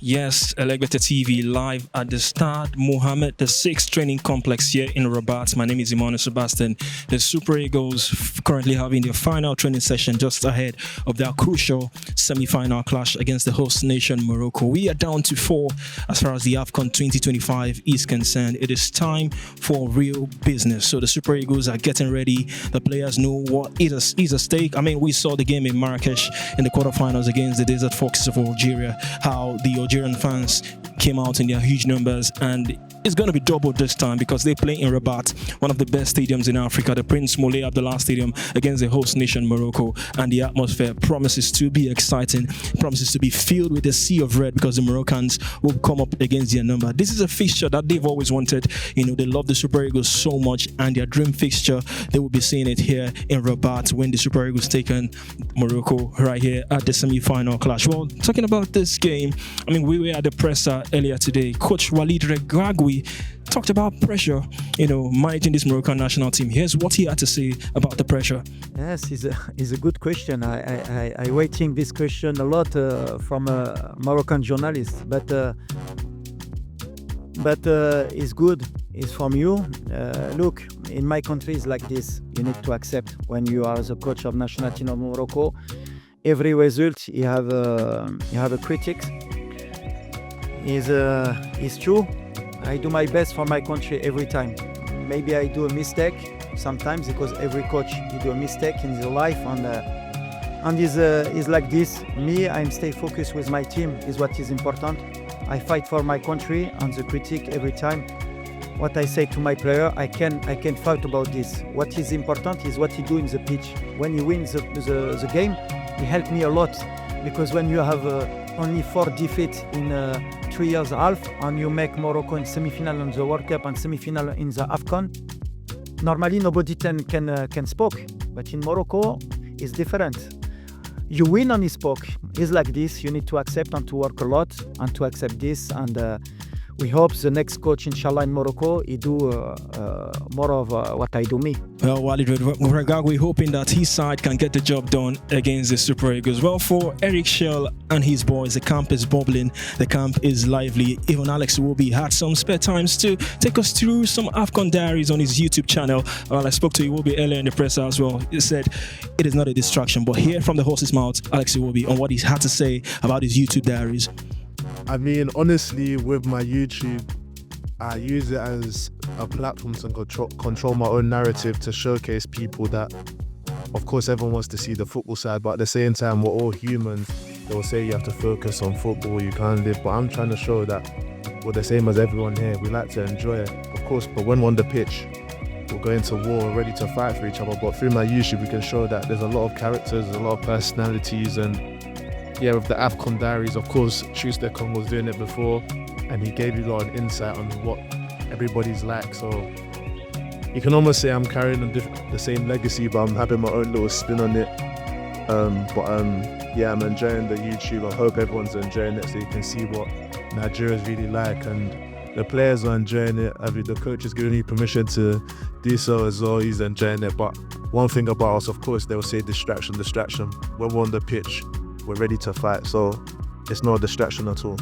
Yes, Elevator TV live at the Stade Mohammed VI Training Complex here in Rabat. My name is Emmanuel Sebastian. The Super Eagles currently having their final training session just ahead of their crucial semi-final clash against the host nation Morocco. We are down to 4 as far as the AFCON 2025 is concerned. It is time for real business. So the Super Eagles are getting ready. The players know what is at stake. I mean, we saw the game in Marrakesh in the quarterfinals against the Desert Foxes of Algeria, how the Algerian fans came out in their huge numbers, and it's going to be double this time because they play in Rabat, one of the best stadiums in Africa, the Prince Moulay Abdallah Stadium, against the host nation Morocco. And the atmosphere promises to be exciting, promises to be filled with a sea of red because the Moroccans will come up against their number. This is a fixture that they've always wanted. You know, they love the Super Eagles so much, and their dream fixture, they will be seeing it here in Rabat when the Super Eagles take on Morocco right here at the semi-final clash. Well, talking about this game, I mean, we were at the presser earlier today. Coach Walid Regragui talked about pressure, managing this Moroccan national team. Here's what he had to say about the pressure. Yes, it's a good question. I waiting this question a lot from a Moroccan journalist, but it's good. It's from you. Look, in my country, it's like this. You need to accept when you are the coach of national team of Morocco. Every result, you have a critic. Is true. I do my best for my country every time. Maybe I do a mistake sometimes because every coach you do a mistake in their life, and is like this. Me, I'm stay focused with my team is what is important. I fight for my country and the critic every time. What I say to my player, I can fight about this. What is important is what he do in the pitch. When he wins the game, he helped me a lot because when you have only 4 defeats in 3 years and a half, and you make Morocco in semi-final in the World Cup and semi-final in the AFCON, normally nobody can speak. But in Morocco, it's different. You win and you speak. It's like this. You need to accept and to work a lot and to accept this. And we hope the next coach, inshallah, in Morocco, he do more of what I do me. Well, Walid Regragui hoping that his side can get the job done against the Super Eagles. Well, for Eric Schell and his boys, the camp is bubbling, the camp is lively. Even Alex Iwobi had some spare times to take us through some AFCON diaries on his YouTube channel. Well, I spoke to Iwobi earlier in the press as well. He said it is not a distraction, but hear from the horse's mouth, Alex Iwobi, on what he had to say about his YouTube diaries. I mean, honestly, with my YouTube, I use it as a platform to control my own narrative, to showcase people that, of course, everyone wants to see the football side, but at the same time, we're all humans. They'll say you have to focus on football, you can't live, but I'm trying to show that we're the same as everyone here. We like to enjoy it, of course, but when we're on the pitch, we're going to war, ready to fight for each other. But through my YouTube, we can show that there's a lot of characters, a lot of personalities, and yeah, with the AFCON diaries, of course, Trustekong was doing it before, and he gave you a lot of insight on what everybody's like. So you can almost say I'm carrying the same legacy, but I'm having my own little spin on it. Yeah, I'm enjoying the YouTube. I hope everyone's enjoying it so you can see what Nigeria's really like, and the players are enjoying it. The coach is giving me permission to do so as well. He's enjoying it. But one thing about us, of course, they will say distraction. When we're on the pitch, we're ready to fight, so it's not a distraction at all.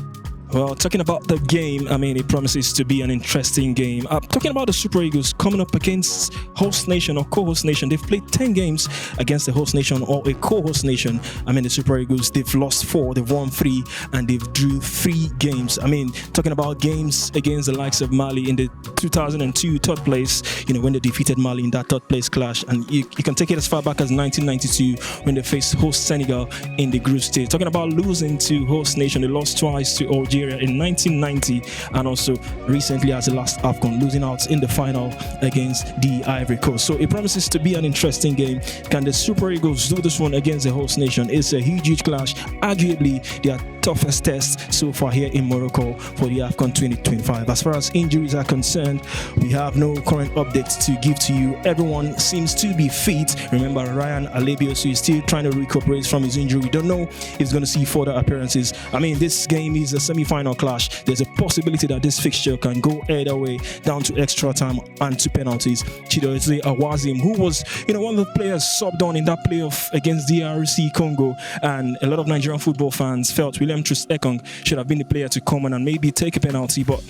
Well, talking about the game, I mean, it promises to be an interesting game. Talking about the Super Eagles coming up against host nation or co-host nation. They've played 10 games against the host nation or a co-host nation. I mean, the Super Eagles, they've lost 4, they've won 3, and they've drew 3 games. I mean, talking about games against the likes of Mali in the 2002 third place, when they defeated Mali in that third place clash. And you can take it as far back as 1992 when they faced host Senegal in the group stage. Talking about losing to host nation, they lost twice to Algeria in 1990, and also recently as the last AFCON, losing out in the final against the Ivory Coast. So it promises to be an interesting game. Can the Super Eagles do this one against the host nation? It's a huge clash, arguably their toughest test so far here in Morocco for the AFCON 2025. As far as injuries are concerned, we have no current updates to give to you. Everyone seems to be fit. Remember, Ryan Alebiosu is still trying to recuperate from his injury. We don't know if he's going to see further appearances. I mean, this game is a semi-final clash. There's a possibility that this fixture can go either way, down to extra time and to penalties. Chidozie Awazim, who was one of the players subbed on in that playoff against DRC Congo, and a lot of Nigerian football fans felt William Demetrius Ekong should have been the player to come on and maybe take a penalty, but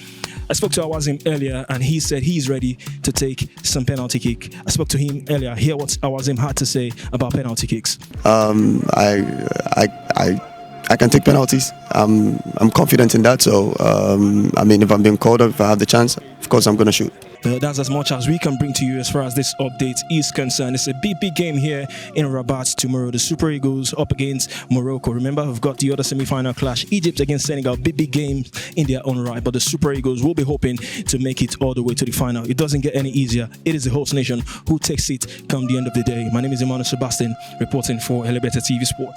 I spoke to Awazim earlier and he said he's ready to take some penalty kick. I spoke to him earlier. Hear what Awazim had to say about penalty kicks. I can take penalties. I'm confident in that. So I mean, if I'm being called up, if I have the chance, of course I'm going to shoot. That's as much as we can bring to you as far as this update is concerned. It's a big game here in Rabat tomorrow. The Super Eagles up against Morocco. Remember, we've got the other semi-final clash, Egypt against Senegal. Big games in their own right. But the Super Eagles will be hoping to make it all the way to the final. It doesn't get any easier. It is the host nation who takes it come the end of the day. My name is Emmanuel Sebastian, reporting for Elebeta TV Sport.